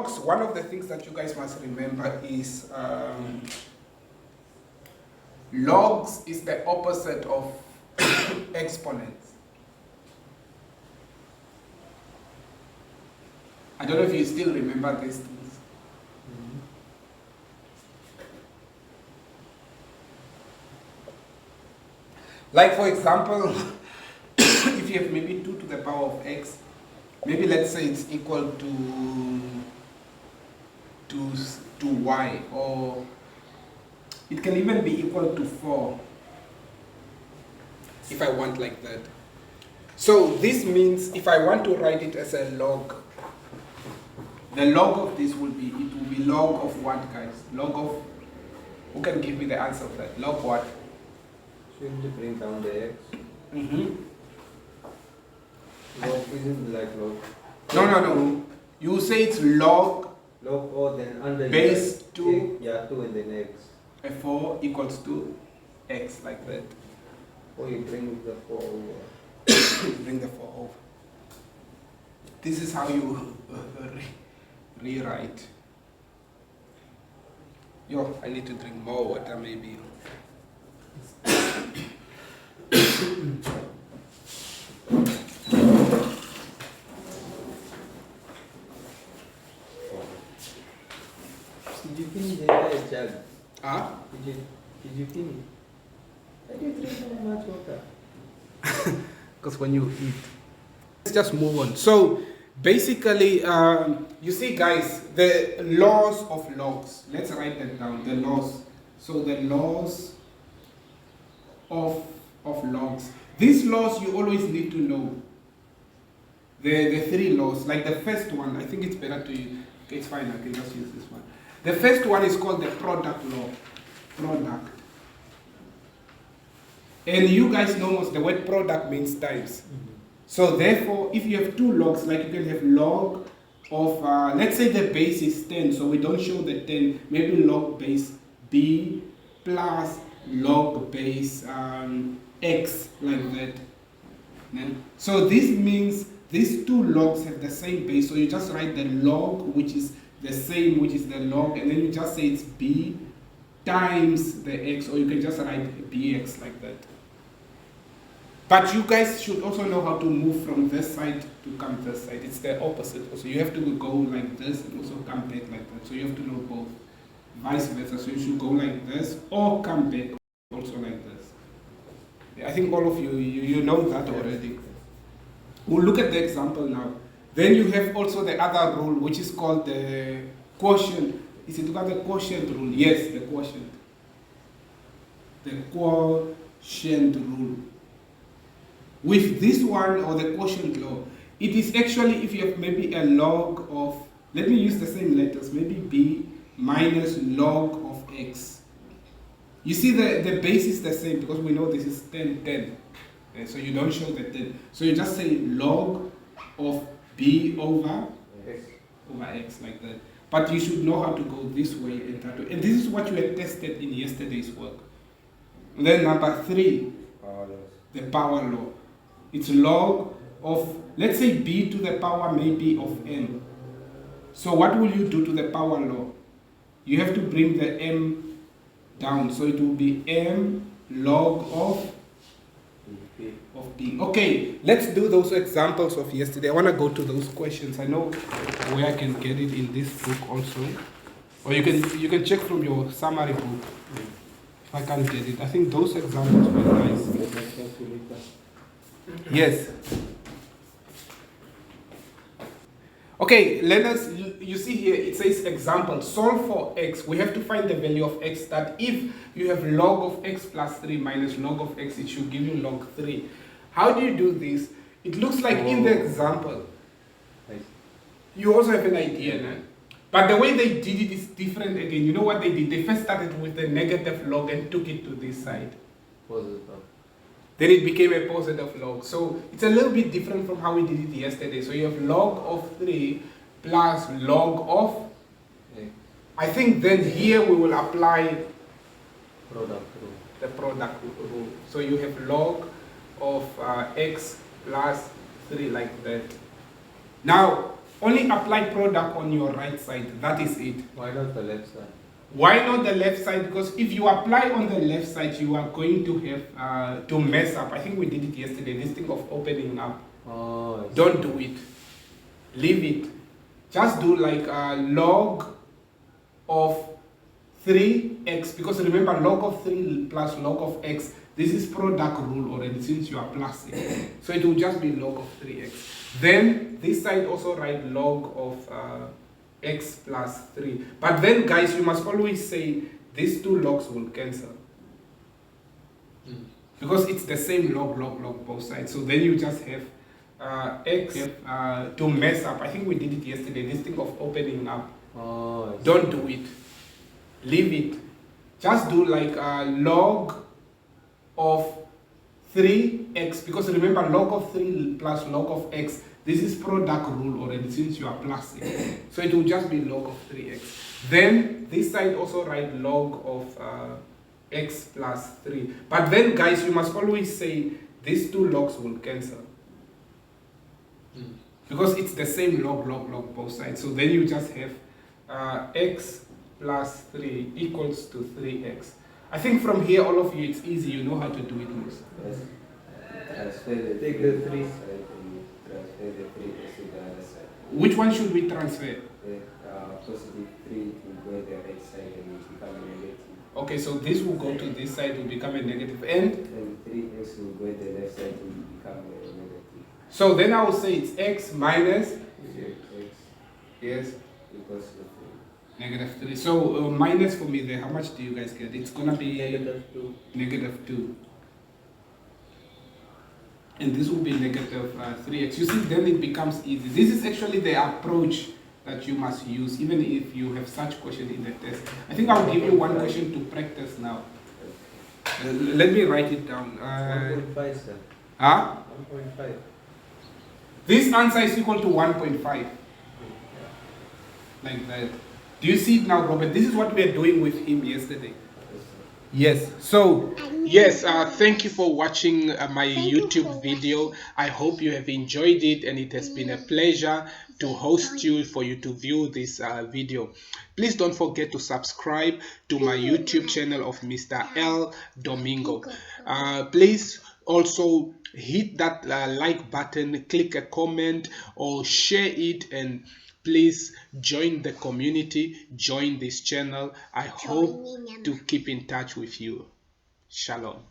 logs, one of the things that you guys must remember is logs is the opposite of exponents. I don't know if you still remember these things. Like for example, if you have maybe 2 to the power of x, maybe let's say it's equal to y, or it can even be equal to 4 if I want like that. So this means if I want to write it as a log, the log of this will be, it will be log of what, guys? Log of, who can give me the answer of that? Log what? Shouldn't you bring down the x? Log isn't like log. No. You say it's log. Log 4, then under base 2. Yeah, 2 and then x. A 4 equals to x, like that. Or you bring the 4 over. Bring the 4 over. This is how you rewrite. Yo, I need to drink more water maybe. Did you finish the entire jug? Huh? Did you finish? Why do you drink so much water? Because when you eat. Let's just move on. So basically, you see guys, the laws of logs. Let's write that down, the laws. So the laws of logs. These laws you always need to know. The 3 laws, like the first one, I think it's better to use, okay, it's fine, I can just use this one. The first one is called the product law. Product. And you guys know the word product means times. So therefore, if you have 2 logs, like you can have log of, let's say the base is 10, so we don't show the 10, maybe log base b plus log base x, like that. So this means these 2 logs have the same base, so you just write the log, which is the same, which is the log, and then you just say it's b times the x, or you can just write bx like that. But you guys should also know how to move from this side to come this side. It's the opposite. So you have to go like this and also come back like that. So you have to know both. Vice versa. So you should go like this or come back also like this. I think all of you know that already. We'll look at the example now. Then you have also the other rule, which is called the quotient. Is it called the quotient rule? Yes, the quotient. The quotient rule. With this one, or the quotient law, it is actually if you have maybe a log of, let me use the same letters, maybe b minus log of x. You see the base is the same because we know this is 10, 10. So you don't show the 10. So you just say log of b over x like that. But you should know how to go this way and that way. And this is what you had tested in yesterday's work. And then number 3, the power law. It's log of, let's say b to the power maybe of m. So what will you do to the power law? You have to bring the m down. So it will be m log of b. Okay, let's do those examples of yesterday. I want to go to those questions. I know where I can get it in this book also. Or you can check from your summary book. If I can't get it. I think those examples were nice. Yes. Okay, learners, you see here it says example, solve for x. We have to find the value of x, that if you have log of x plus 3 minus log of x, it should give you log 3. How do you do this? It looks like in the example, you also have an idea now. But the way they did it is different again. You know what they did? They first started with the negative log and took it to this side. Positive. Then it became a positive log. So it's a little bit different from how we did it yesterday. So you have log of 3 plus log of. I think then here we will apply the product rule. So you have log of x plus 3 like that. Now, Only apply product on your right side. That is it. Why not the left side? Why not the left side? Because if you apply on the left side, you are going to have to mess up. I think we did it yesterday. This thing of opening up. Oh, I see. Don't do it. Leave it. Just do like log of 3x, because remember log of 3 plus log of x, this is product rule already since you are plusing. So it will just be log of 3x. Then this side also write log of x plus 3. But then guys, you must always say these two logs will cancel. Because it's the same log both sides. So then you just have x to mess up. I think we did it yesterday, this thing of opening up. Oh, I see. Don't do it. Leave it. Just do like log of 3x, because remember log of 3 plus log of x, this is product rule already since you are plusing. So it will just be log of 3x. Then this side also write log of x plus 3. But then guys, you must always say these two logs will cancel. Because it's the same log both sides. So then you just have x plus 3 equals to 3x. I think from here, all of you, it's easy. You know how to do it, Moose. Yes. Transfer the Take the 3. side and transfer the 3x to the other side. Which one should we transfer? The positive 3 will go the right side and will become a negative. Okay, so this will go to this side, will become a negative, and And 3x will go the left side will become a negative. so then I will say it's x minus, X yes, equals to 3. negative 3. So minus for me there, how much do you guys get? It's gonna be -2. negative 2. And this will be negative 3x. You see, then it becomes easy. This is actually the approach that you must use, even if you have such question in the test. I think I'll give you one question to practice now. Let me write it down. 1.5, sir. Huh? 1.5. This answer is equal to 1.5. Like that. Do you see it now, Robert? This is what we are doing with him yesterday. Yes. So, yes, thank you for watching my YouTube video. I hope you have enjoyed it, and it has been a pleasure to host you, for you to view this video. Please don't forget to subscribe to my YouTube channel of Mr. L. Domingo. Please also hit that like button, click a comment or share it, and please join the community, join this channel. I hope to keep in touch with you. Shalom.